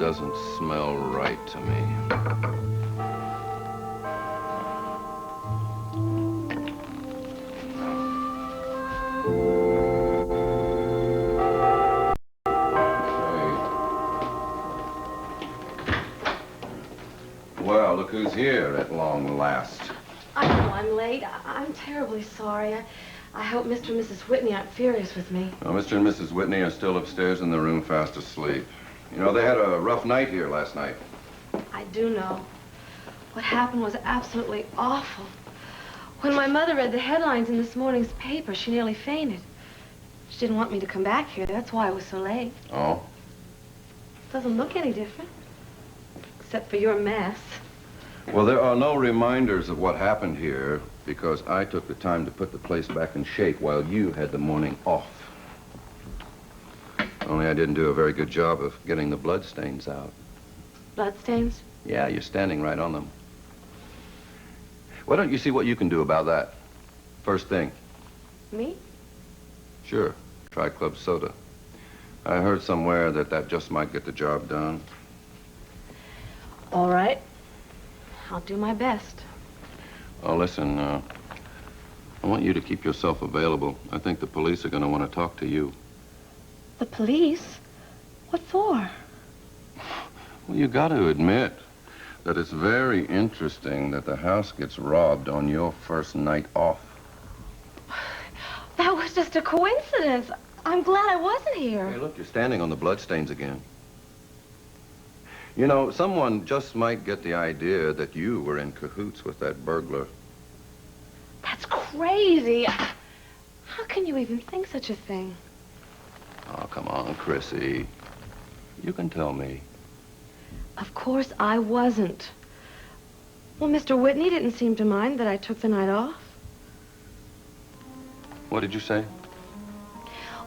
doesn't smell right to me. Well, look who's here at long last. I know I'm late. I'm terribly sorry. I hope Mr. and Mrs. Whitney aren't furious with me. Well, Mr. and Mrs. Whitney are still upstairs in the room fast asleep. You know, they had a rough night here last night. I do know. What happened was absolutely awful. When my mother read the headlines in this morning's paper, she nearly fainted. She didn't want me to come back here. That's why I was so late. Oh? Doesn't look any different. Except for your mess. Well, there are no reminders of what happened here because I took the time to put the place back in shape while you had the morning off. Only I didn't do a very good job of getting the bloodstains out. Bloodstains? Yeah, you're standing right on them. Why don't you see what you can do about that? First thing. Me? Sure. Try club soda. I heard somewhere that just might get the job done. All right. I'll do my best. Oh, listen, I want you to keep yourself available. I think the police are going to want to talk to you. The police? What for? Well, you got to admit that it's very interesting that the house gets robbed on your first night off. That was just a coincidence. I'm glad I wasn't here. Hey, look, you're standing on the bloodstains again. You know, someone just might get the idea that you were in cahoots with that burglar. That's crazy. How can you even think such a thing? Oh, come on, Chrissy. You can tell me. Of course I wasn't. Well, Mr. Whitney didn't seem to mind that I took the night off. What did you say?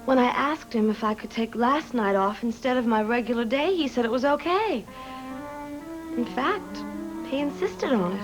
When I asked him if I could take last night off instead of my regular day, he said it was okay. In fact, he insisted on it.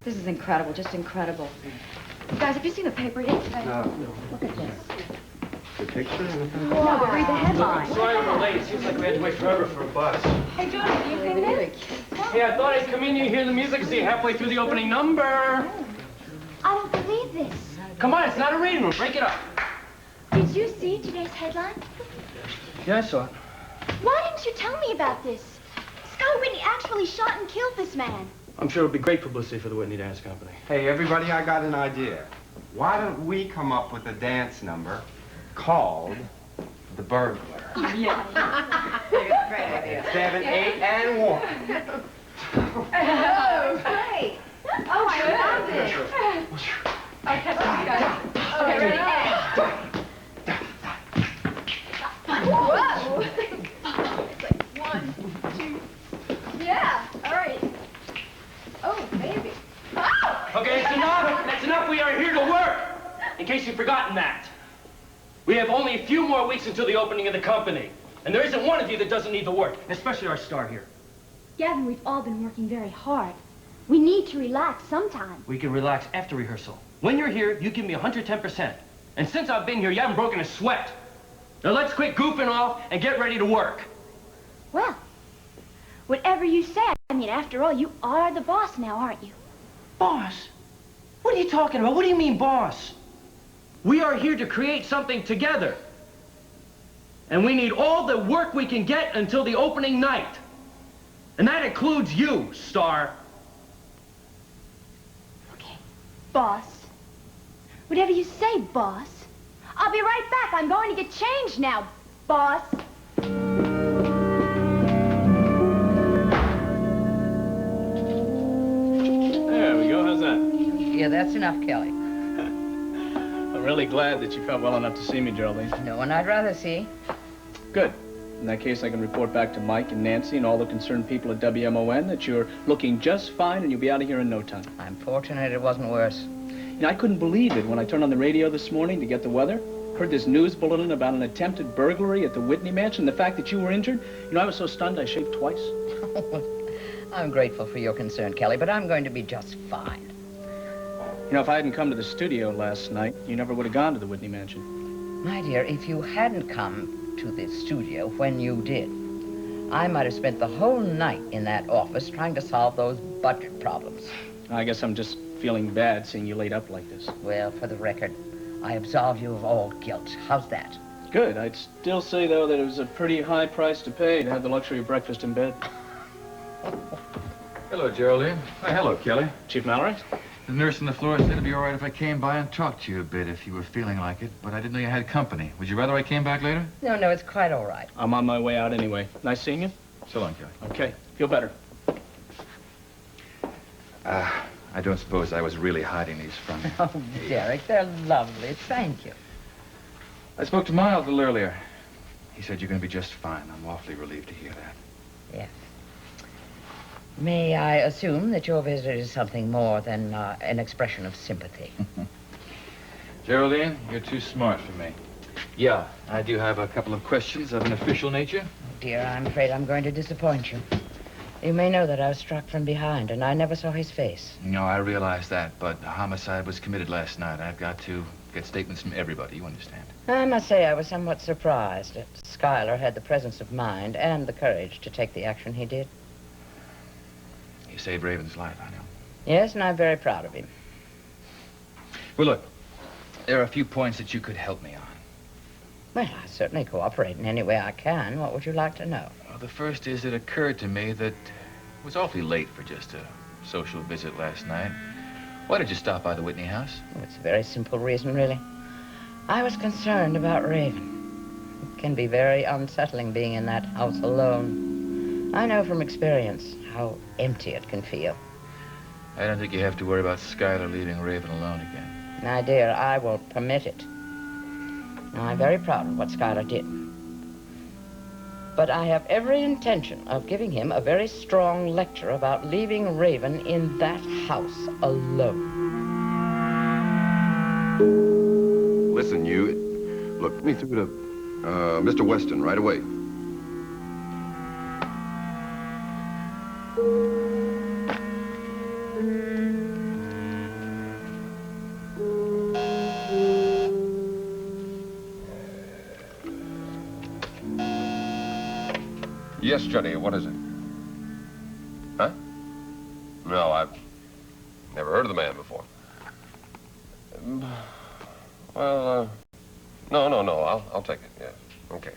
This is incredible, just incredible. Guys, have you seen the paper yet? No. Look at this. The picture? No, but read the headline. Sorry we're late. It seems like we had to wait forever for a bus. Hey, Jody, you seen this? Hey, I thought I'd come in here, hear the music, see you halfway through the opening number. I don't believe this. Come on, it's not a reading room. Break it up. Did you see today's headline? Yeah, I saw it. Why didn't you tell me about this? Scott Whitney actually shot and killed this man. I'm sure it'll be great publicity for the Whitney Dance Company. Hey, everybody, I got an idea. Why don't we come up with a dance number called The Burglar? Yeah. Great idea. 7, 8, and 1. Oh, great. Oh, I love it. Okay, guys. Okay, ready? Whoa. It's like 1, 2. Yeah, all right. Oh, baby. Oh! Okay, that's enough. That's enough. We are here to work. In case you've forgotten that. We have only a few more weeks until the opening of the company. And there isn't one of you that doesn't need the work, especially our star here. Gavin, we've all been working very hard. We need to relax sometime. We can relax after rehearsal. When you're here, you give me 110%. And since I've been here, you haven't broken a sweat. Now let's quit goofing off and get ready to work. Well, whatever you say. I mean, after all, you are the boss now, aren't you? Boss? What are you talking about? What do you mean, boss? We are here to create something together. And we need all the work we can get until the opening night. And that includes you, Star. Okay, boss. Whatever you say, boss. I'll be right back. I'm going to get changed now, boss. Yeah, that's enough, Kelly. I'm really glad that you felt well enough to see me, Geraldine. No one I'd rather see. Good. In that case, I can report back to Mike and Nancy and all the concerned people at WMON that you're looking just fine and you'll be out of here in no time. I'm fortunate it wasn't worse. You know, I couldn't believe it when I turned on the radio this morning to get the weather. Heard this news bulletin about an attempted burglary at the Whitney mansion. The fact that you were injured, you know, I was so stunned I shaved twice. I'm grateful for your concern, Kelly, but I'm going to be just fine. You know, if I hadn't come to the studio last night, you never would have gone to the Whitney mansion. My dear, if you hadn't come to the studio when you did, I might have spent the whole night in that office trying to solve those budget problems. I guess I'm just feeling bad seeing you laid up like this. Well, for the record, I absolve you of all guilt. How's that? Good. I'd still say, though, that it was a pretty high price to pay to have the luxury of breakfast in bed. Hello, Geraldine. Hello, Kelly. Chief Mallory? The nurse on the floor said it'd be all right if I came by and talked to you a bit if you were feeling like it, but I didn't know you had company. Would you rather I came back later? No, it's quite all right. I'm on my way out anyway. Nice seeing you. So long, Kelly. Okay. Feel better. I don't suppose I was really hiding these from you. Oh, Derek, they're lovely. Thank you. I spoke to Miles a little earlier. He said you're going to be just fine. I'm awfully relieved to hear that. Yes. May I assume that your visit is something more than an expression of sympathy? Geraldine, you're too smart for me. Yeah, I do have a couple of questions of an official nature. Dear, I'm afraid I'm going to disappoint you. You may know that I was struck from behind, and I never saw his face. No, I realize that, but a homicide was committed last night. I've got to get statements from everybody, you understand? I must say I was somewhat surprised that Schuyler had the presence of mind and the courage to take the action he did. He saved Raven's life, I know. Yes, and I'm very proud of him. Well, look, there are a few points that you could help me on. Well, I certainly cooperate in any way I can. What would you like to know? Well, the first is it occurred to me that it was awfully late for just a social visit last night. Why did you stop by the Whitney house? Oh, it's a very simple reason, really. I was concerned about Raven. It can be very unsettling being in that house alone. I know from experience how empty it can feel. I don't think you have to worry about Schuyler leaving Raven alone again. My dear, I won't permit it. Now, I'm very proud of what Schuyler did. But I have every intention of giving him a very strong lecture about leaving Raven in that house alone. Listen, you. Look, put me through to Mr. Weston right away. Yes, Jody, what is it? Huh? No, I've never heard of the man before. Well, no, I'll take it, yes. Okay.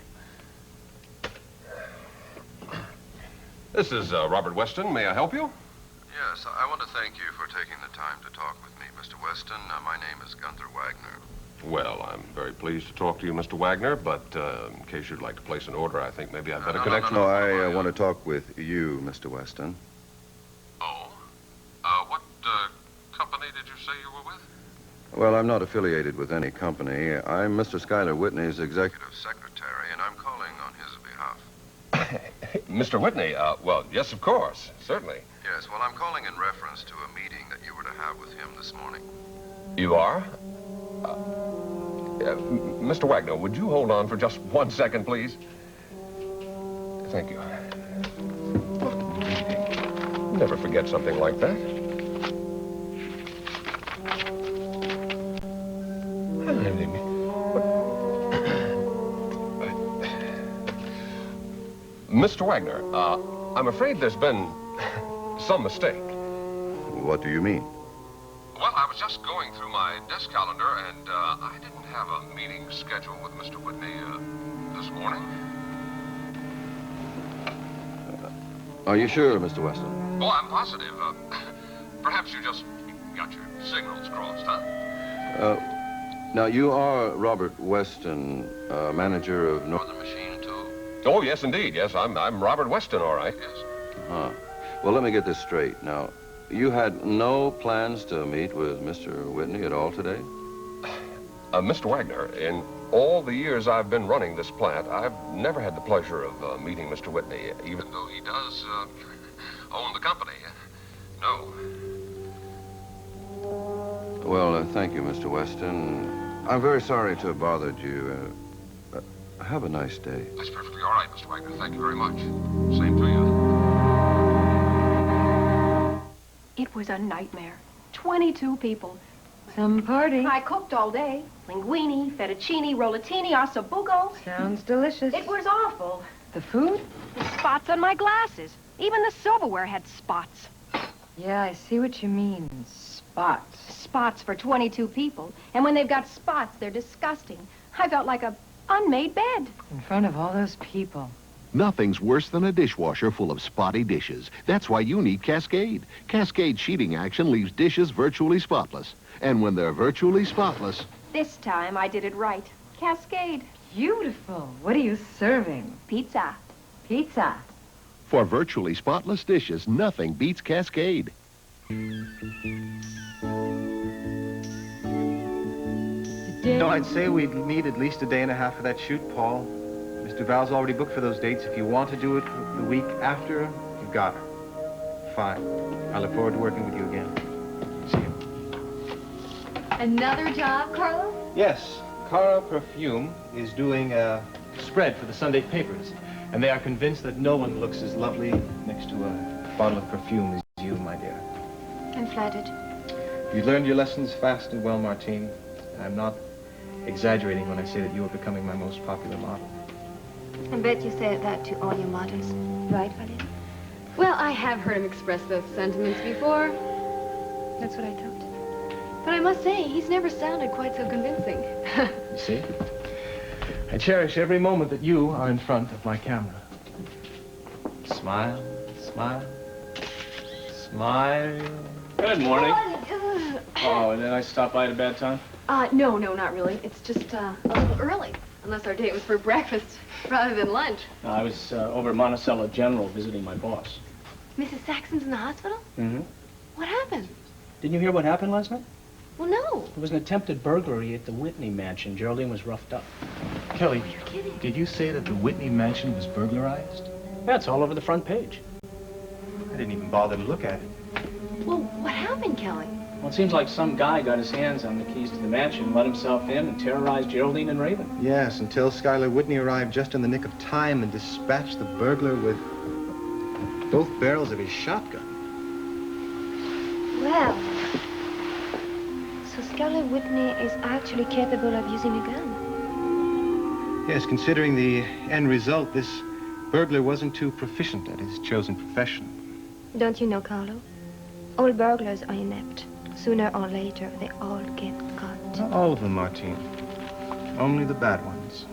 This is Robert Weston. May I help you? Yes, I want to thank you for taking the time to talk with me, Mr. Weston. My name is Gunther Wagner. Well, I'm very pleased to talk to you, Mr. Wagner, but in case you'd like to place an order, I think maybe I'd better connect you. No, I want to talk with you, Mr. Weston. Oh? What company did you say you were with? Well, I'm not affiliated with any company. I'm Mr. Schuyler Whitney's executive Secretary, and I'm calling on his behalf. Mr. Whitney, well, yes, of course, certainly. Yes, well, I'm calling in reference to a meeting that you were to have with him this morning. You are? Mr. Wagner, would you hold on for just 1 second, please? Thank you. Never forget something like that. Mr. Wagner, I'm afraid there's been some mistake. What do you mean? Well, I was just going through my desk calendar, and I didn't have a meeting scheduled with Mr. Whitney this morning. Are you sure, Mr. Weston? Oh, I'm positive. Perhaps you just got your signals crossed, huh? Now, you are Robert Weston, manager of Northern Machine Tool. Oh, yes, indeed. Yes, I'm Robert Weston, all right. Yes. Huh. Well, let me get this straight. Now, You had no plans to meet with Mr. Whitney at all today? Mr. Wagner, in all the years I've been running this plant, I've never had the pleasure of meeting Mr. Whitney, even though he does own the company. No. Well, thank you, Mr. Weston. I'm very sorry to have bothered you. Have a nice day. That's perfectly all right, Mr. Wagner. Thank you very much. Same to you. It was a nightmare. 22 people. Some party. I cooked all day. Linguine, fettuccine, rollatini, ossobuco. Sounds delicious. It was awful. The food? The spots on my glasses. Even the silverware had spots. Yeah, I see what you mean. Spots. Spots for 22 people. And when they've got spots, they're disgusting. I felt like a unmade bed. In front of all those people. Nothing's worse than a dishwasher full of spotty dishes. That's why you need Cascade. Cascade sheeting action leaves dishes virtually spotless. And when they're virtually spotless... This time I did it right. Cascade. Beautiful. What are you serving? Pizza. Pizza. For virtually spotless dishes, nothing beats Cascade. No, I'd say we'd need at least a day and a half for that shoot, Paul. Mr. Val's already booked for those dates. If you want to do it the week after, you've got her. Fine. I look forward to working with you again. See you. Another job, Carlo? Yes. Cara Perfume is doing a spread for the Sunday papers, and they are convinced that no one looks as lovely next to a bottle of perfume as you, my dear. I'm flattered. You learned your lessons fast and well, Martine. I'm not exaggerating when I say that you are becoming my most popular model. I bet you say that to all your models. Right, Valerie? Well, I have heard him express those sentiments before. That's what I thought. But I must say, he's never sounded quite so convincing. You see? I cherish every moment that you are in front of my camera. Smile, smile, smile. Good morning. Oh, and did I stop by at a bad time? No, not really. It's just a little early. Unless our date was for breakfast rather than lunch. I was over at Monticello General visiting my boss. Mrs. Saxon's in the hospital? Mm-hmm. What happened? Didn't you hear what happened last night? Well, no. There was an attempted burglary at the Whitney mansion. Geraldine was roughed up. Kelly, You're kidding. did you say that the Whitney mansion was burglarized? Yeah, it's all over the front page. I didn't even bother to look at it. Well, what happened, Kelly? Well, it seems like some guy got his hands on the keys to the mansion, let himself in, and terrorized Geraldine and Raven. Yes, until Skylar Whitney arrived just in the nick of time and dispatched the burglar with both barrels of his shotgun. Well, so Skylar Whitney is actually capable of using a gun. Yes, considering the end result, this burglar wasn't too proficient at his chosen profession. Don't you know, Carlo? All burglars are inept. Sooner or later, they all get caught. Not all of them, Martine. Only the bad ones.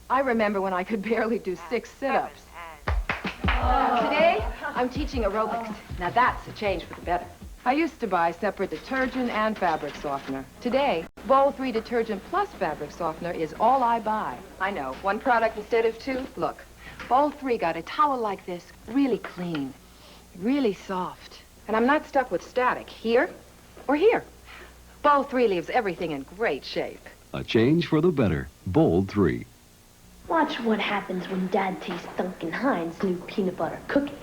I remember when I could barely do 6 sit-ups. Today, I'm teaching aerobics. Now that's a change for the better. I used to buy separate detergent and fabric softener. Today, Bowl 3 detergent plus fabric softener is all I buy. I know, 1 product instead of 2. Look, Bowl 3 got a towel like this, really clean, really soft. And I'm not stuck with static here or here. Bowl 3 leaves everything in great shape. A change for the better. Bold 3. Watch what happens when Dad tastes Duncan Hines' new peanut butter cookies.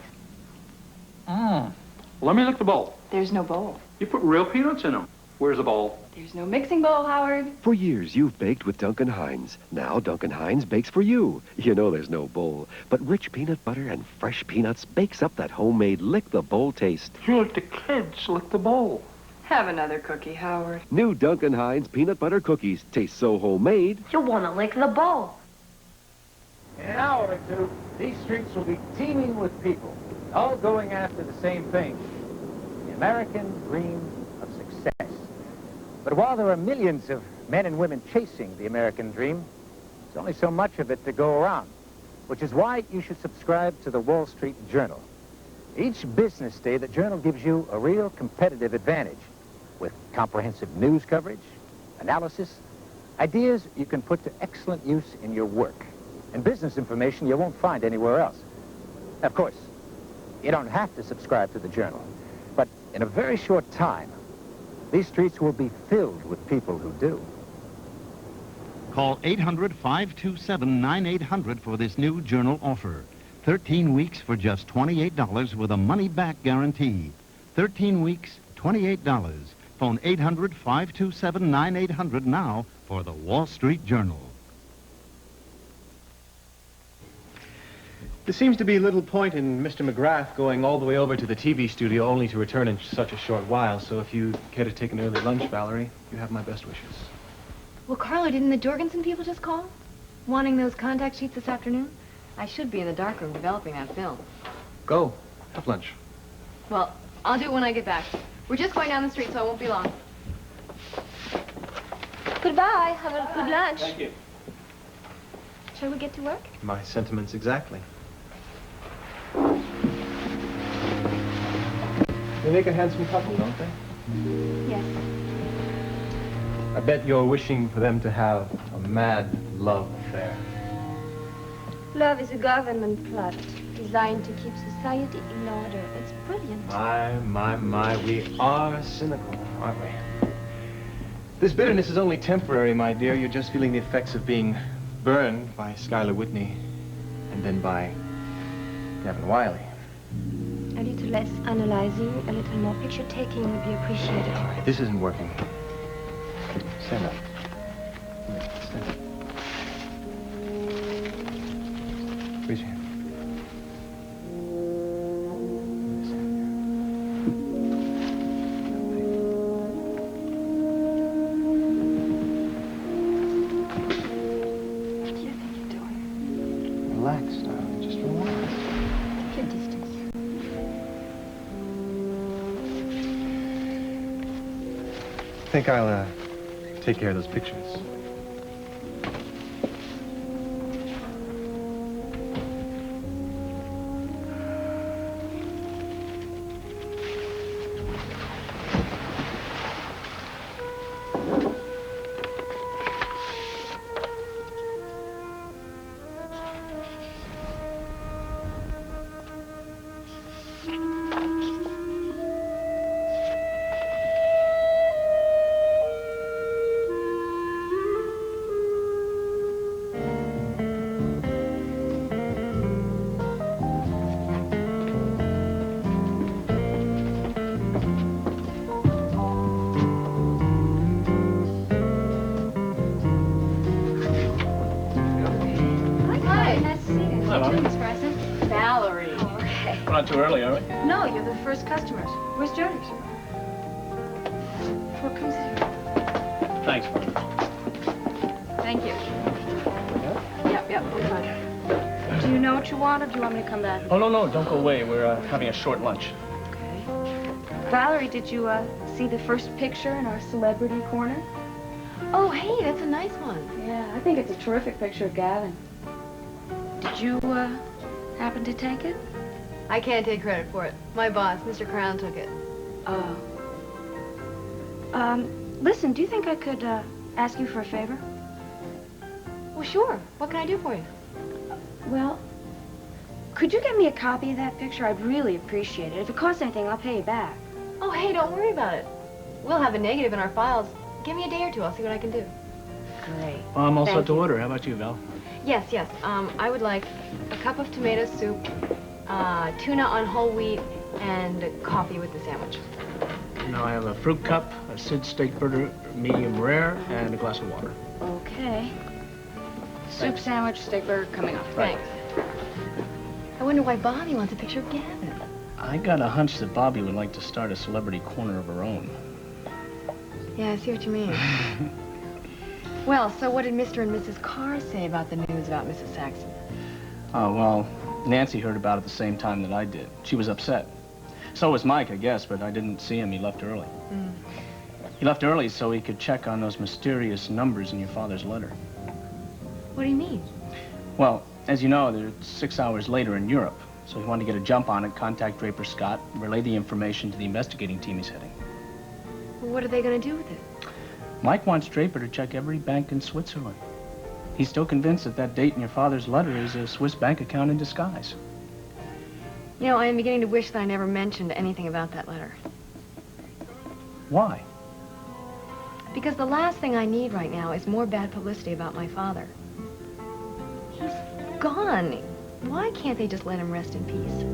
Let me look at the bowl. There's no bowl. You put real peanuts in them. Where's the bowl? There's no mixing bowl, Howard. For years, you've baked with Duncan Hines. Now Duncan Hines bakes for you. You know there's no bowl, but rich peanut butter and fresh peanuts bakes up that homemade lick-the-bowl taste. You let the kids lick the bowl. Have another cookie, Howard. New Duncan Hines peanut butter cookies taste so homemade. You'll want to lick the bowl. In an hour or two, these streets will be teeming with people, all going after the same thing, the American dream of success. But while there are millions of men and women chasing the American dream, there's only so much of it to go around, which is why you should subscribe to the Wall Street Journal. Each business day, the Journal gives you a real competitive advantage with comprehensive news coverage, analysis, ideas you can put to excellent use in your work. and business information you won't find anywhere else. Of course, you don't have to subscribe to the Journal, but in a very short time, these streets will be filled with people who do. Call 800-527-9800 for this new Journal offer. 13 weeks for just $28 with a money-back guarantee. 13 weeks, $28. Phone 800-527-9800 now for the Wall Street Journal. There seems to be little point in Mr. McGrath going all the way over to the TV studio only to return in such a short while, so if you care to take an early lunch, Valerie, you have my best wishes. Well, Carlo, didn't the Jorgensen people just call? Wanting those contact sheets this afternoon? I should be in the darkroom developing that film. Go. Have lunch. Well, I'll do it when I get back. We're just going down the street, so I won't be long. Goodbye. Have a good lunch. Thank you. Shall we get to work? My sentiments exactly. They make a handsome couple, don't they? Yes. I bet you're wishing for them to have a mad love affair. Love is a government plot designed to keep society in order. It's brilliant. My, we are cynical, aren't we? This bitterness is only temporary, my dear. You're just feeling the effects of being burned by Schuyler Whitney and then by Gavin Wiley. A little less analyzing, a little more picture-taking would be appreciated. All right, this isn't working. Stand up. Stand up. Raise your hand. What do you think you're doing? Relax, darling. Just relax. Keep your distance. I think I'll, take care of those pictures. Valerie. Oh, okay. We're not too early, are we? No, you're the first customers. Where's Jody? Well, come sit here. Thanks. Thank you. Yep, we're fine. Do you know what you want, or do you want me to come back? Oh, no, don't go away. We're having a short lunch. Okay. Valerie, did you see the first picture in our celebrity corner? Oh, hey, that's a nice one. Yeah, I think it's a terrific picture of Gavin. Did you, happen to take it? I can't take credit for it. My boss, Mr. Crown, took it. Oh. Listen, do you think I could, ask you for a favor? Well, sure. What can I do for you? Well, could you get me a copy of that picture? I'd really appreciate it. If it costs anything, I'll pay you back. Oh, hey, don't worry about it. We'll have a negative in our files. Give me a day or two. I'll see what I can do. Great. I'm all set Thank to you. order. How about you, Val? Yes. I would like a cup of tomato soup, tuna on whole wheat, and coffee with the sandwich. Now I have a fruit cup, a Sid steak burger, medium rare, and a glass of water. Okay. Soup sandwich, steak burger coming up. Thanks. I wonder why Bobby wants a picture of Gavin. I got a hunch that Bobby would like to start a celebrity corner of her own. Yeah, I see what you mean. Well, so what did Mr. and Mrs. Carr say about the news about Mrs. Saxon? Well, Nancy heard about it the same time that I did. She was upset. So was Mike, I guess, but I didn't see him. He left early. Mm. He left early so he could check on those mysterious numbers in your father's letter. What do you mean? Well, as you know, they're 6 hours later in Europe, so he wanted to get a jump on it, contact Draper Scott, relay the information to the investigating team he's heading. Well, what are they going to do with it? Mike wants Draper to check every bank in Switzerland. He's still convinced that that date in your father's letter is a Swiss bank account in disguise. You know, I am beginning to wish that I never mentioned anything about that letter. Why? Because the last thing I need right now is more bad publicity about my father. He's gone. Why can't they just let him rest in peace?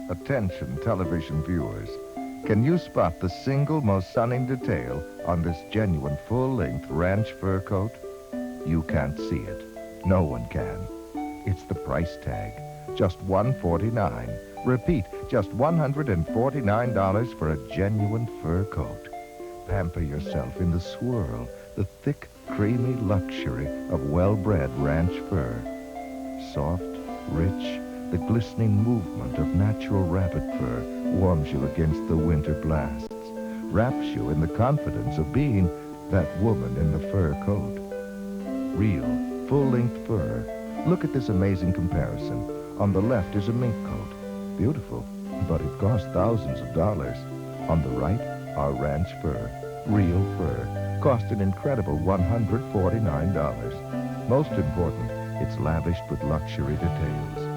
Attention, television viewers. Can you spot the single most stunning detail on this genuine full-length ranch fur coat? You can't see it. No one can. It's the price tag. Just $149. Repeat, just $149 for a genuine fur coat. Pamper yourself in the swirl, the thick, creamy luxury of well-bred ranch fur. Soft, rich, the glistening movement of natural rabbit fur warms you against the winter blasts, wraps you in the confidence of being that woman in the fur coat. Real, full-length fur. Look at this amazing comparison. On the left is a mink coat. Beautiful, but it costs thousands of dollars. On the right, our ranch fur. Real fur. Cost an incredible $149. Most important, it's lavished with luxury details.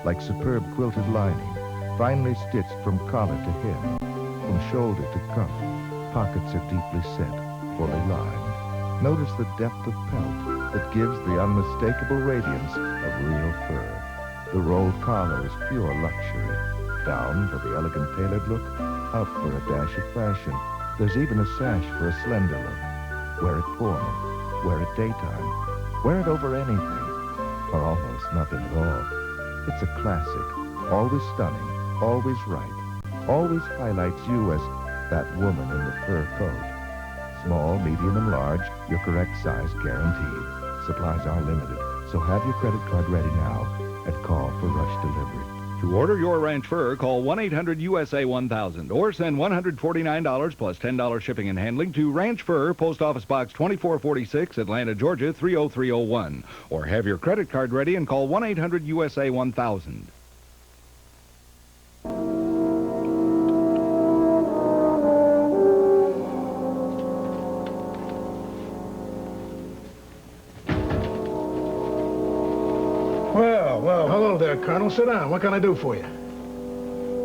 Like superb quilted lining, finely stitched from collar to hem, from shoulder to cuff. Pockets are deeply set, fully lined. Notice the depth of pelt that gives the unmistakable radiance of real fur. The rolled collar is pure luxury. Down for the elegant tailored look, up for a dash of fashion. There's even a sash for a slender look. Wear it formal, wear it daytime, wear it over anything, or almost nothing at all. It's a classic, always stunning, always right, always highlights you as that woman in the fur coat. Small, medium, and large, your correct size guaranteed. Supplies are limited, so have your credit card ready now and call for rush delivery. To order your ranch fur, call 1-800-USA-1000 or send $149 plus $10 shipping and handling to Ranch Fur, Post Office Box 2446, Atlanta, Georgia 30301. Or have your credit card ready and call 1-800-USA-1000. Well, hello there, Colonel. Sit down. What can I do for you?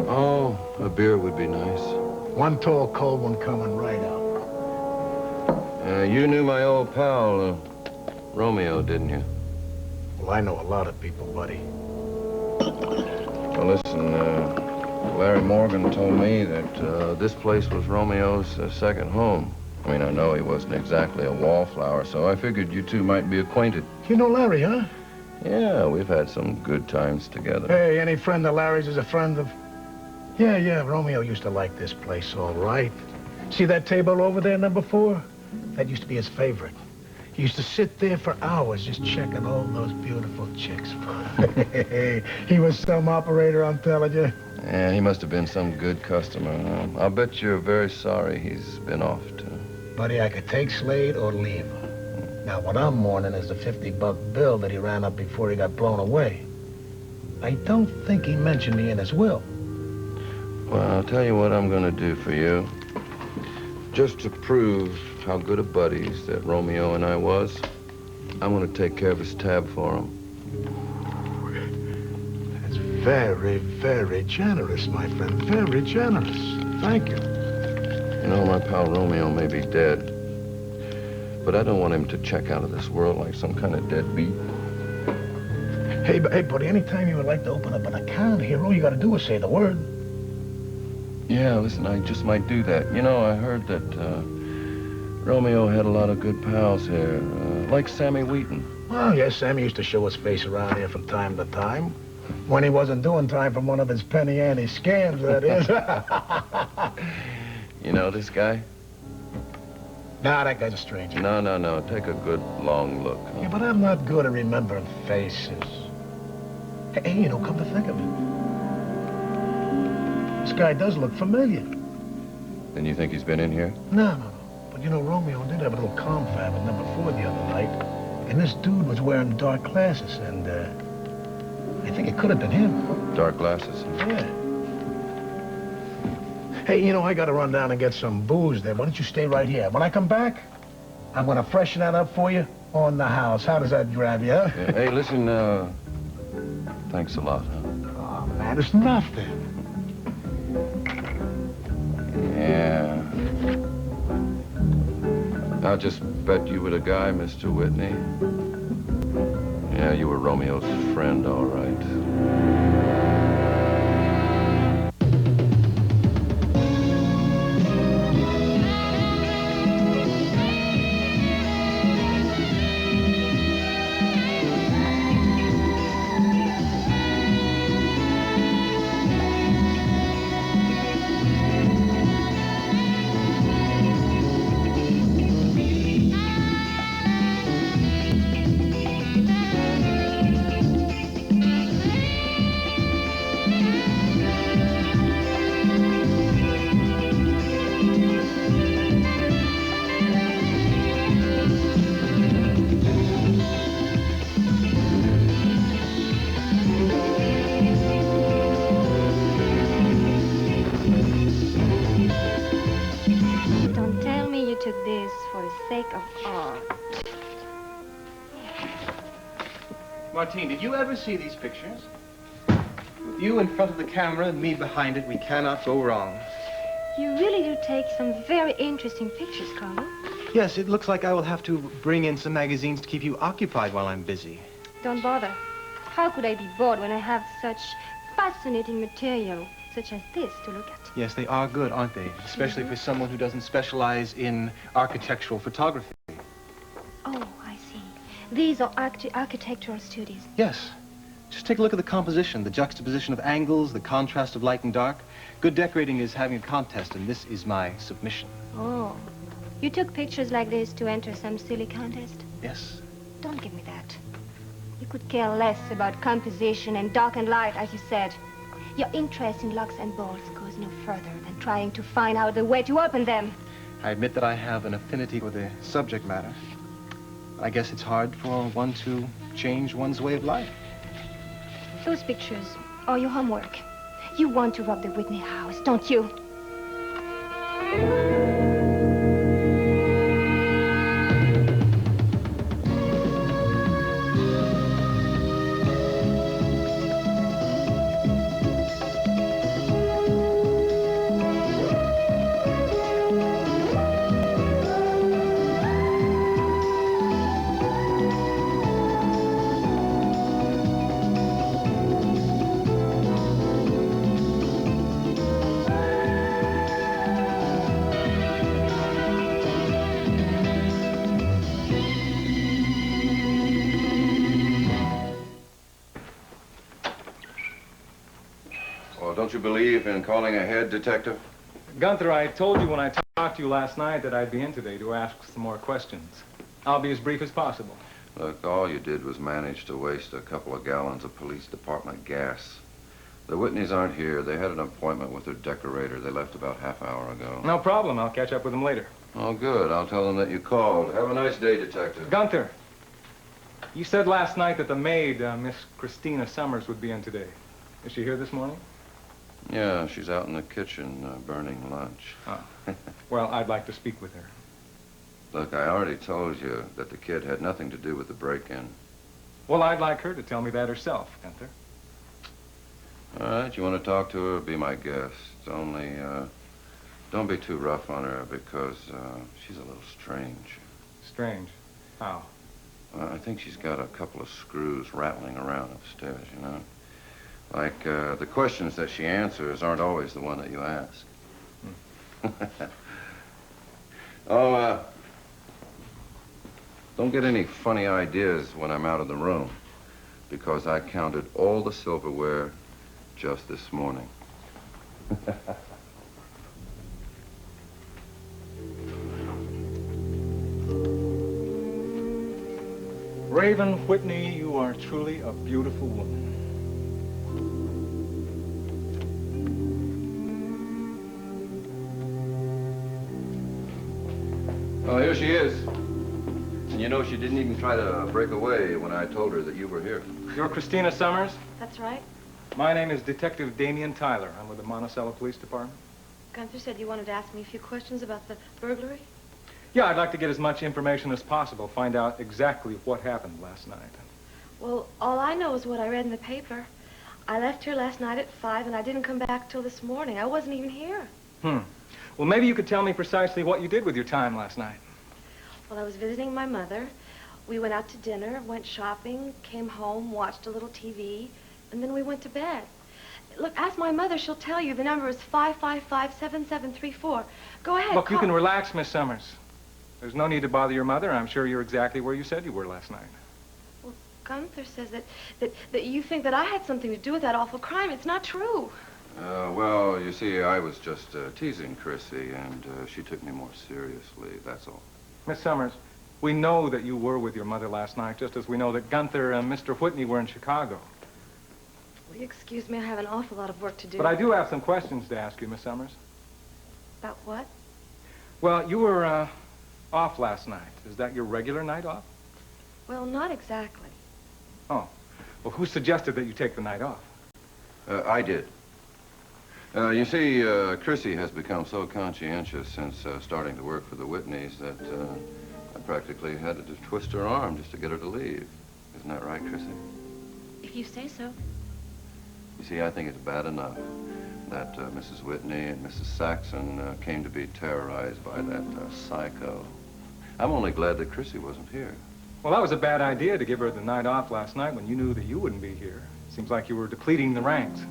Oh, a beer would be nice. One tall, cold one coming right up. You knew my old pal, Romeo, didn't you? Well, I know a lot of people, buddy. Well, listen, Larry Morgan told me that this place was Romeo's second home. I mean, I know he wasn't exactly a wallflower, so I figured you two might be acquainted. You know Larry, huh? Yeah, we've had some good times together. Hey, any friend of Larry's is a friend of... Yeah, Romeo used to like this place, all right. See that table over there, number 4? That used to be his favorite. He used to sit there for hours just checking all those beautiful chicks. He was some operator, I'm telling you. Yeah, he must have been some good customer. I'll bet you're very sorry he's been off, too. Buddy, I could take Slade or leave him. Now, what I'm mourning is the $50 bill that he ran up before he got blown away. I don't think he mentioned me in his will. Well, I'll tell you what I'm going to do for you. Just to prove how good of buddies that Romeo and I was, I'm going to take care of his tab for him. That's very, very generous, my friend. Very generous. Thank you. You know, my pal Romeo may be dead, but I don't want him to check out of this world like some kind of deadbeat. Hey, buddy, anytime you would like to open up an account here, all you got to do is say the word. Yeah, listen, I just might do that. You know, I heard that Romeo had a lot of good pals here, like Sammy Wheaton. Oh, yes, Sammy used to show his face around here from time to time. When he wasn't doing time from one of his penny ante scams, that is. You know this guy? Nah, that guy's a stranger. No. Take a good, long look. Huh? Yeah, but I'm not good at remembering faces. Hey, you know, come to think of it, this guy does look familiar. Then you think he's been in here? No. But you know, Romeo did have a little confab at number 4 the other night, and this dude was wearing dark glasses, and I think it could have been him. Dark glasses? Yeah. Hey, you know, I gotta run down and get some booze there. Why don't you stay right here? When I come back, I'm gonna freshen that up for you on the house. How does that grab you, huh? Yeah, hey, listen, thanks a lot, huh? Oh, man, it's nothing. Yeah. I'll just bet you were the guy, Mr. Whitney. Yeah, you were Romeo's friend, all right. Don't tell me you took this for the sake of art. Martine, did you ever see these pictures? With you in front of the camera and me behind it, we cannot go wrong. You really do take some very interesting pictures, Carlo. Yes, it looks like I will have to bring in some magazines to keep you occupied while I'm busy. Don't bother. How could I be bored when I have such fascinating material, such as this, to look at? Yes, they are good, aren't they? Especially for someone who doesn't specialize in architectural photography. Oh, I see. These are architectural studies. Yes. Just take a look at the composition, the juxtaposition of angles, the contrast of light and dark. Good decorating is having a contest, and this is my submission. Oh. You took pictures like this to enter some silly contest? Yes. Don't give me that. You could care less about composition and dark and light, as you said. Your interest in locks and bolts goes no further than trying to find out the way to open them. I admit that I have an affinity for the subject matter. I guess it's hard for one to change one's way of life. Those pictures are your homework. You want to rob the Whitney house, don't you? Don't you believe in calling ahead, Detective? Gunther, I told you when I talked to you last night that I'd be in today to ask some more questions. I'll be as brief as possible. Look, all you did was manage to waste a couple of gallons of police department gas. The Whitneys aren't here. They had an appointment with their decorator. They left about half an hour ago. No problem. I'll catch up with them later. Oh, good. I'll tell them that you called. Have a nice day, Detective. Gunther, you said last night that the maid, Miss Christina Summers, would be in today. Is she here this morning? Yeah, she's out in the kitchen burning lunch. Oh. Well, I'd like to speak with her. Look, I already told you that the kid had nothing to do with the break-in. Well, I'd like her to tell me that herself, Gunther. All right, you want to talk to her? Be my guest. Only, don't be too rough on her because she's a little strange. Strange? How? I think she's got a couple of screws rattling around upstairs, you know? Like, the questions that she answers aren't always the one that you ask. Oh, don't get any funny ideas when I'm out of the room, because I counted all the silverware just this morning. Raven Whitney, you are truly a beautiful woman. Oh, here she is. And you know, she didn't even try to break away when I told her that you were here. You're Christina Summers? That's right. My name is Detective Damian Tyler. I'm with the Monticello Police Department. Gunther said you wanted to ask me a few questions about the burglary. Yeah, I'd like to get as much information as possible, find out exactly what happened last night. Well, all I know is what I read in the paper. I left here last night at 5, and I didn't come back till this morning. I wasn't even here. Well, maybe you could tell me precisely what you did with your time last night. Well, I was visiting my mother. We went out to dinner, went shopping, came home, watched a little TV, and then we went to bed. Look, ask my mother. She'll tell you. The number is 555-7734. Go ahead, Look, call. you can relax, Miss Summers. There's no need to bother your mother. I'm sure you're exactly where you said you were last night. Well, Gunther says that you think that I had something to do with that awful crime. It's not true. Well, you see, I was just teasing Chrissy, and she took me more seriously, that's all. Miss Summers, we know that you were with your mother last night, just as we know that Gunther and Mr. Whitney were in Chicago. Will you excuse me? I have an awful lot of work to do. But I do have some questions to ask you, Miss Summers. About what? Well, you were off last night. Is that your regular night off? Well, not exactly. Oh. Well, who suggested that you take the night off? I did. You see, Chrissy has become so conscientious since starting to work for the Whitneys that I practically had to twist her arm just to get her to leave. Isn't that right, Chrissy? If you say so. You see, I think it's bad enough that Mrs. Whitney and Mrs. Saxon came to be terrorized by that psycho. I'm only glad that Chrissy wasn't here. Well, that was a bad idea to give her the night off last night when you knew that you wouldn't be here. Seems like you were depleting the ranks.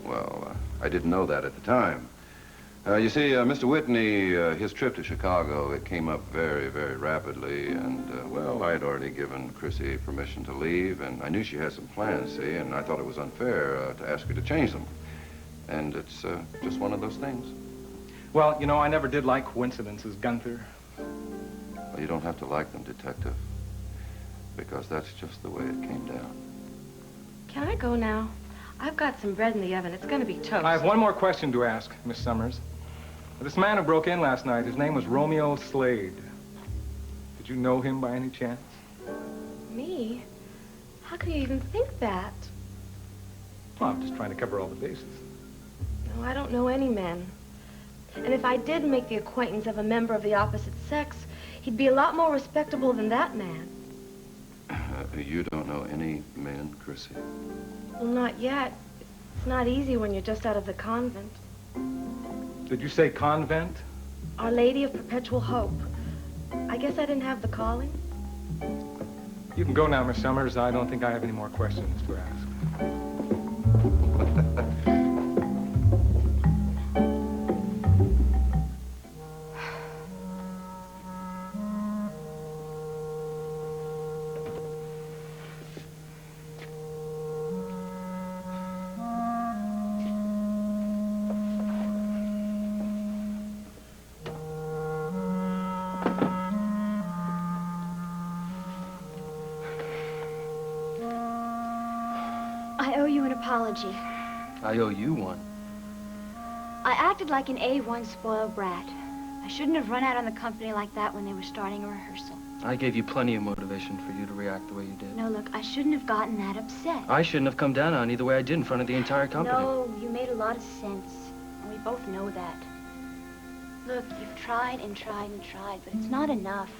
Well, I didn't know that at the time. You see, Mr. Whitney, his trip to Chicago, it came up very, very rapidly, and, well, I had already given Chrissy permission to leave, and I knew she had some plans, see, and I thought it was unfair to ask her to change them. And it's just one of those things. Well, you know, I never did like coincidences, Gunther. Well, you don't have to like them, Detective, because that's just the way it came down. Can I go now? I've got some bread in the oven. It's going to be toast. I have one more question to ask, Miss Summers. This man who broke in last night, his name was Romeo Slade. Did you know him by any chance? Me? How can you even think that? Well, I'm just trying to cover all the bases. No, I don't know any men. And if I did make the acquaintance of a member of the opposite sex, he'd be a lot more respectable than that man. You don't know any men, Chrissy? Well, not yet. It's not easy when you're just out of the convent. Did you say convent? Our Lady of Perpetual Hope. I guess I didn't have the calling. You can go now, Miss Summers. I don't think I have any more questions to ask. I owe you an apology. I owe you one. I acted like an A1 spoiled brat. I shouldn't have run out on the company like that when they were starting a rehearsal. I gave you plenty of motivation for you to react the way you did. No, look, I shouldn't have gotten that upset. I shouldn't have come down on you the way I did in front of the entire company. No, you made a lot of sense. And we both know that. Look, you've tried and tried and tried, but it's not enough.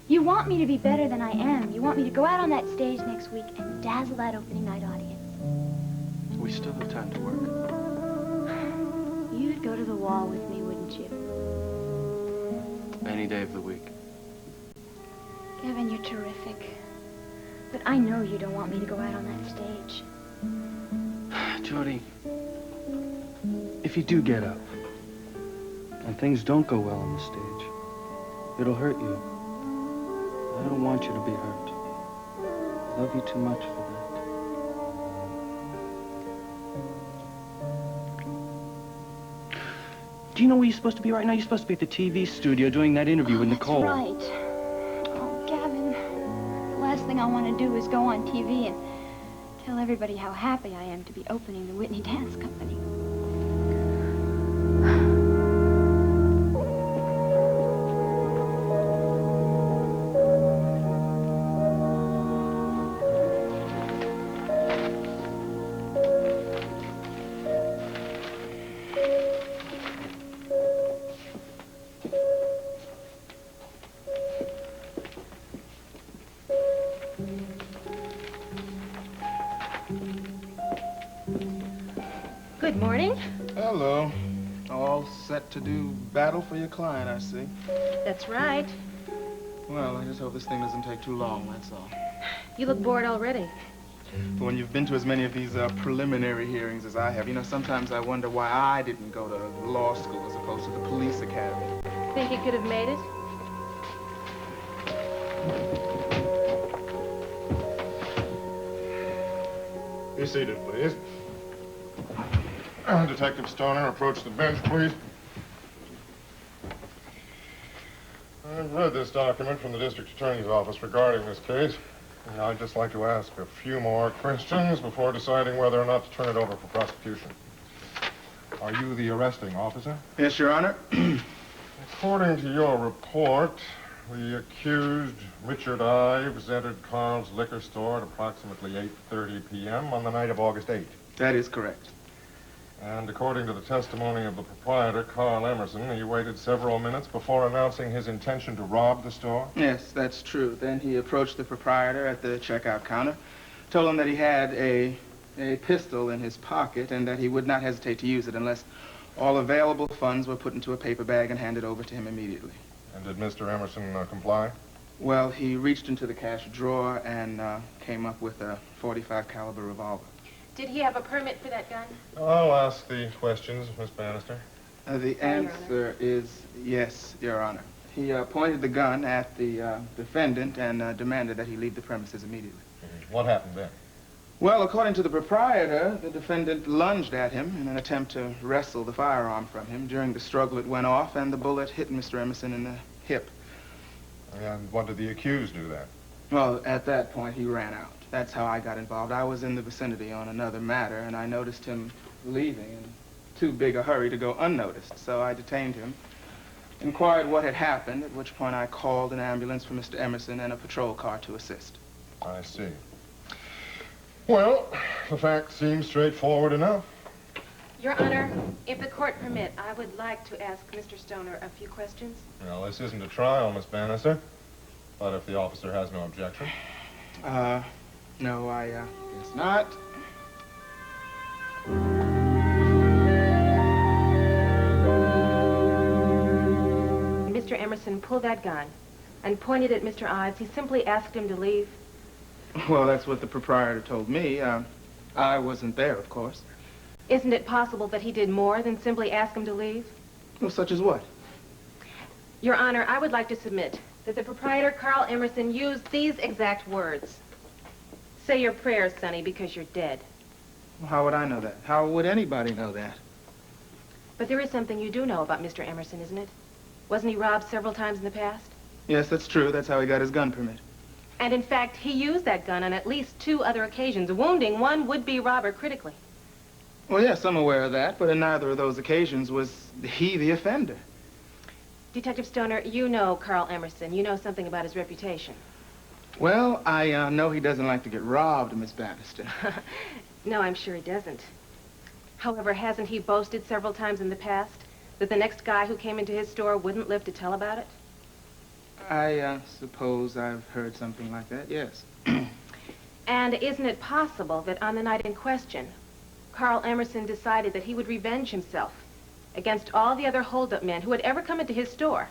You want me to be better than I am. You want me to go out on that stage next week and dazzle that opening night audience. We still have time to work. You'd go to the wall with me, wouldn't you? Any day of the week. Kevin, you're terrific. But I know you don't want me to go out on that stage. Jody, if you do get up and things don't go well on the stage, it'll hurt you. I don't want you to be hurt. I love you too much for that. Do you know where you're supposed to be right now? You're supposed to be at the TV studio doing that interview with Nicole. That's right. Oh, Gavin, the last thing I want to do is go on TV and tell everybody how happy I am to be opening the Whitney Dance Company. Good morning. Hello. All set to do battle for your client, I see. That's right. Well, I just hope this thing doesn't take too long, that's all. You look bored already. But when you've been to as many of these preliminary hearings as I have, you know, sometimes I wonder why I didn't go to law school as opposed to the police academy. Think you could have made it? Be seated, please. Detective Stoner, approach the bench, please. I've read this document from the district attorney's office regarding this case. And I'd just like to ask a few more questions before deciding whether or not to turn it over for prosecution. Are you the arresting officer? Yes, Your Honor. According to your report, the accused, Richard Ives, entered Carl's liquor store at approximately 8:30 p.m. on the night of August 8th. That is correct. And according to the testimony of the proprietor, Carl Emerson, he waited several minutes before announcing his intention to rob the store? Yes, that's true. Then he approached the proprietor at the checkout counter, told him that he had a pistol in his pocket and that he would not hesitate to use it unless all available funds were put into a paper bag and handed over to him immediately. And did Mr. Emerson comply? Well, he reached into the cash drawer and came up with a .45 caliber revolver. Did he have a permit for that gun? I'll ask the questions, Miss Bannister. The answer is yes, Your Honor. He pointed the gun at the defendant and demanded that he leave the premises immediately. What happened then? Well, according to the proprietor, the defendant lunged at him in an attempt to wrestle the firearm from him. During the struggle, it went off, and the bullet hit Mr. Emerson in the hip. And what did the accused do then? Well, at that point, he ran out. That's how I got involved. I was in the vicinity on another matter, and I noticed him leaving in too big a hurry to go unnoticed. So I detained him, inquired what had happened, at which point I called an ambulance for Mr. Emerson and a patrol car to assist. I see. Well, the facts seem straightforward enough. Your Honor, if the court permit, I would like to ask Mr. Stoner a few questions. Well, this isn't a trial, Miss Bannister. But if the officer has no objection. No, I guess not. Mr. Emerson pulled that gun and pointed at Mr. Ives. He simply asked him to leave. Well, that's what the proprietor told me. I wasn't there, of course. Isn't it possible that he did more than simply ask him to leave? Well, such as what? Your Honor, I would like to submit that the proprietor, Carl Emerson, used these exact words. Say your prayers, Sonny, because you're dead. Well, how would I know that? How would anybody know that? But there is something you do know about Mr. Emerson, isn't it? Wasn't he robbed several times in the past? Yes, that's true. That's how he got his gun permit. And in fact, he used that gun on at least 2 other occasions, wounding one would-be robber critically. Well, yes, I'm aware of that, but in neither of those occasions was he the offender. Detective Stoner, you know Carl Emerson. You know something about his reputation. Well, I know he doesn't like to get robbed, Miss Bannister. No, I'm sure he doesn't. However, hasn't he boasted several times in the past that the next guy who came into his store wouldn't live to tell about it? I suppose I've heard something like that, yes. And isn't it possible that on the night in question, Carl Emerson decided that he would revenge himself against all the other hold-up men who had ever come into his store,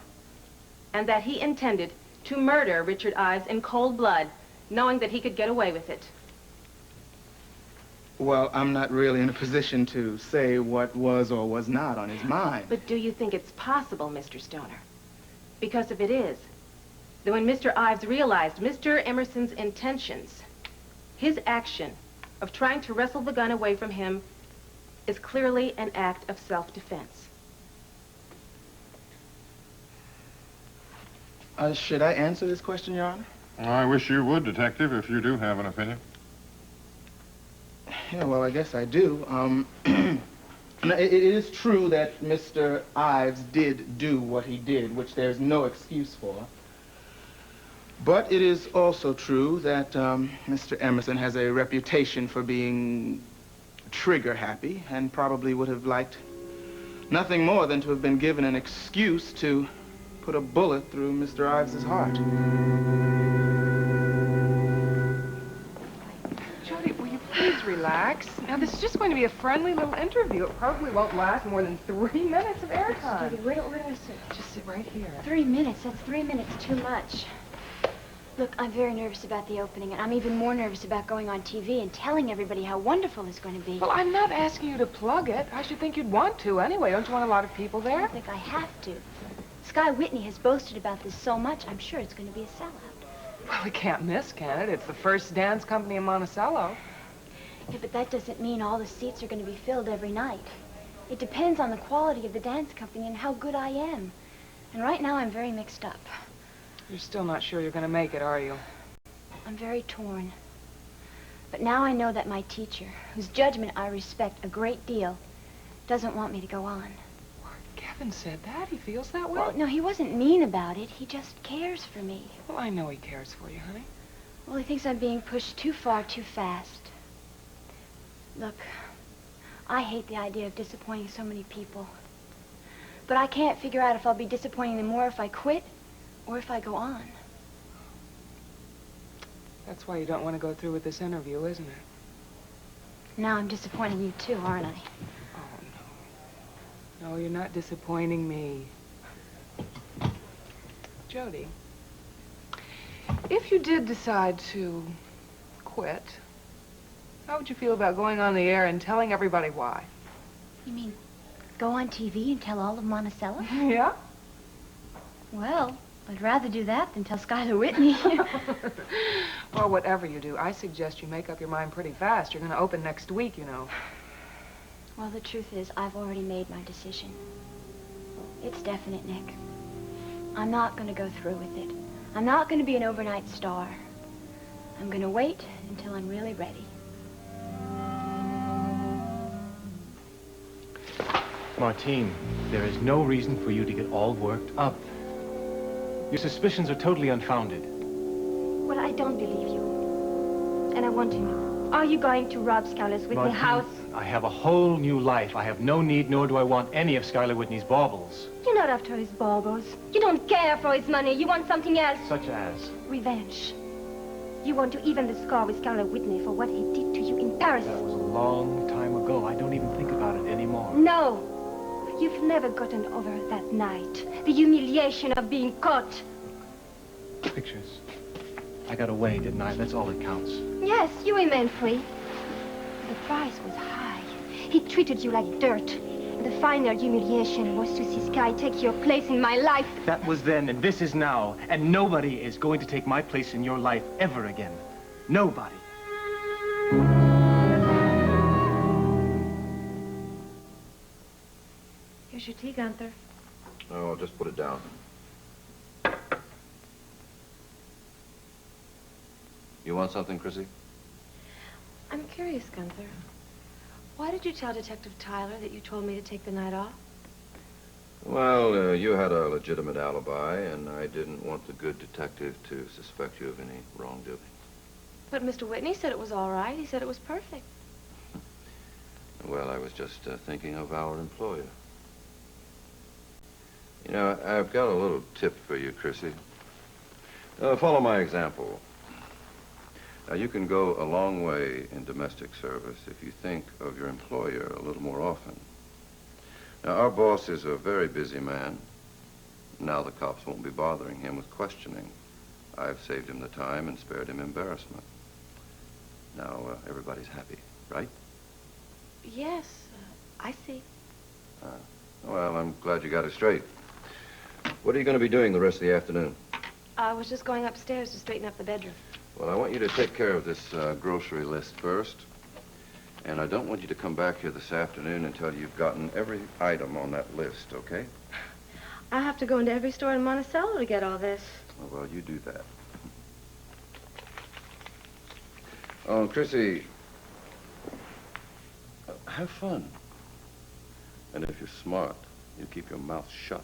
and that he intended to murder Richard Ives in cold blood, knowing that he could get away with it? Well, I'm not really in a position to say what was or was not on his mind. But do you think it's possible, Mr. Stoner? Because if it is, then when Mr. Ives realized Mr. Emerson's intentions, his action of trying to wrestle the gun away from him is clearly an act of self-defense. Should I answer this question, Your Honor? I wish you would, Detective, if you do have an opinion. Yeah, well, I guess I do. It is true that Mr. Ives did do what he did, which there's no excuse for. But it is also true that Mr. Emerson has a reputation for being trigger-happy and probably would have liked nothing more than to have been given an excuse to put a bullet through Mr. Ives' heart. Jody, will you please relax. Now, this is just going to be a friendly little interview. It probably won't last more than 3 minutes of airtime. Jody, where do I sit? Just sit right here. 3 minutes. That's 3 minutes too much. Look, I'm very nervous about the opening, and I'm even more nervous about going on TV and telling everybody how wonderful it's going to be. Well, I'm not asking you to plug it. I should think you'd want to anyway. Don't you want a lot of people there? I don't think I have to. Sky Whitney has boasted about this so much, I'm sure it's going to be a sellout. Well, we can't miss, can it? It's the first dance company in Monticello. Yeah, but that doesn't mean all the seats are going to be filled every night. It depends on the quality of the dance company and how good I am. And right now, I'm very mixed up. You're still not sure you're going to make it, are you? I'm very torn. But now I know that my teacher, whose judgment I respect a great deal, doesn't want me to go on. Kevin said that. He feels that way? Well, no, he wasn't mean about it. He just cares for me. Well, I know he cares for you, honey. Well, he thinks I'm being pushed too far too fast. Look, I hate the idea of disappointing so many people. But I can't figure out if I'll be disappointing them more if I quit or if I go on. That's why you don't want to go through with this interview, isn't it? Now I'm disappointing you too, aren't I? No, you're not disappointing me. Jody, if you did decide to quit, how would you feel about going on the air and telling everybody why? You mean go on TV and tell all of Monticello? Yeah? Well, I'd rather do that than tell Skylar Whitney. Well, whatever you do, I suggest you make up your mind pretty fast. You're going to open next week, you know. Well, the truth is, I've already made my decision. It's definite, Nick. I'm not going to go through with it. I'm not going to be an overnight star. I'm going to wait until I'm really ready. Martine, there is no reason for you to get all worked up. Your suspicions are totally unfounded. Well, I don't believe you. And I want to know, are you going to rob Skylar's Whitney Martine, house? I have a whole new life. I have no need, nor do I want any of Skylar Whitney's baubles. You're not after his baubles. You don't care for his money. You want something else. Such as? Revenge. You want to even the score with Skylar Whitney for what he did to you in Paris. That was a long time ago. I don't even think about it anymore. No. You've never gotten over that night. The humiliation of being caught. Pictures. I got away, didn't I? That's all that counts. Yes, you remain free. The price was high. He treated you like dirt. And the final humiliation was to see Sky take your place in my life. That was then, and this is now. And nobody is going to take my place in your life ever again. Nobody. Here's your tea, Gunther. Oh, just put it down. You want something, Chrissy? I'm curious, Gunther. Why did you tell Detective Tyler that you told me to take the night off? Well, you had a legitimate alibi, and I didn't want the good detective to suspect you of any wrongdoing. But Mr. Whitney said it was all right. He said it was perfect. Well, I was just thinking of our employer. You know, I've got a little tip for you, Chrissy. Follow my example. Now, you can go a long way in domestic service if you think of your employer a little more often. Now, our boss is a very busy man. Now the cops won't be bothering him with questioning. I've saved him the time and spared him embarrassment. Now, everybody's happy, right? Yes, I see. Well, I'm glad you got it straight. What are you going to be doing the rest of the afternoon? I was just going upstairs to straighten up the bedroom. Well, I want you to take care of this grocery list first. And I don't want you to come back here this afternoon until you've gotten every item on that list, okay? I have to go into every store in Monticello to get all this. Oh, well, you do that. Oh, Chrissy, have fun. And if you're smart, you keep your mouth shut.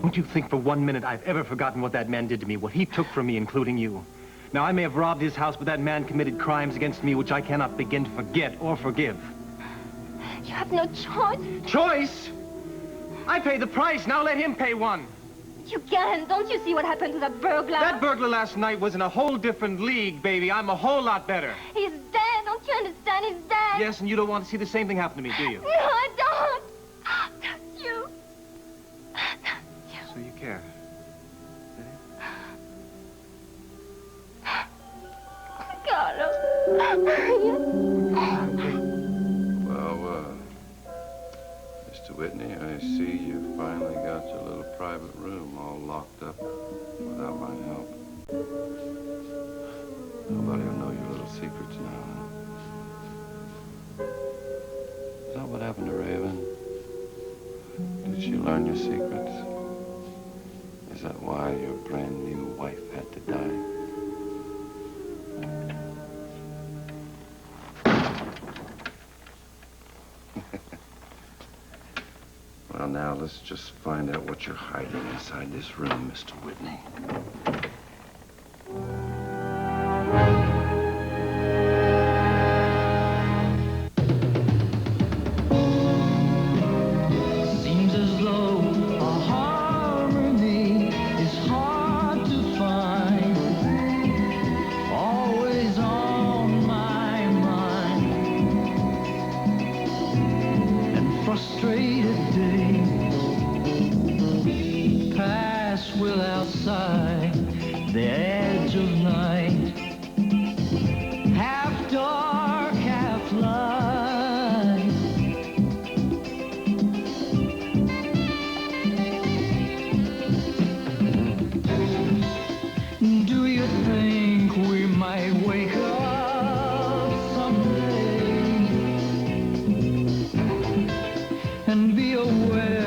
Don't you think for 1 minute I've ever forgotten what that man did to me, what he took from me, including you? Now, I may have robbed his house, but that man committed crimes against me which I cannot begin to forget or forgive. You have no choice. Choice? I paid the price. Now let him pay one. You can't. Don't you see what happened to that burglar? That burglar last night was in a whole different league, baby. I'm a whole lot better. He's dead. Don't you understand? He's dead. Yes, and you don't want to see the same thing happen to me, do you? No, I don't. Don't you? So you care. Carlos. Well, Mr. Whitney, I see you finally got your little private room all locked up without my help. Nobody will know your little secrets now. Is that what happened to Raven? Did she learn your secrets? Is that why your brand new wife had to die? Well, now let's just find out what you're hiding inside this room, Mr. Whitney. Seems as though a harmony is hard to find. Always on my mind. And frustrated days pass without sight. The edge of night, half dark, half light. Do you think we might wake up someday and be aware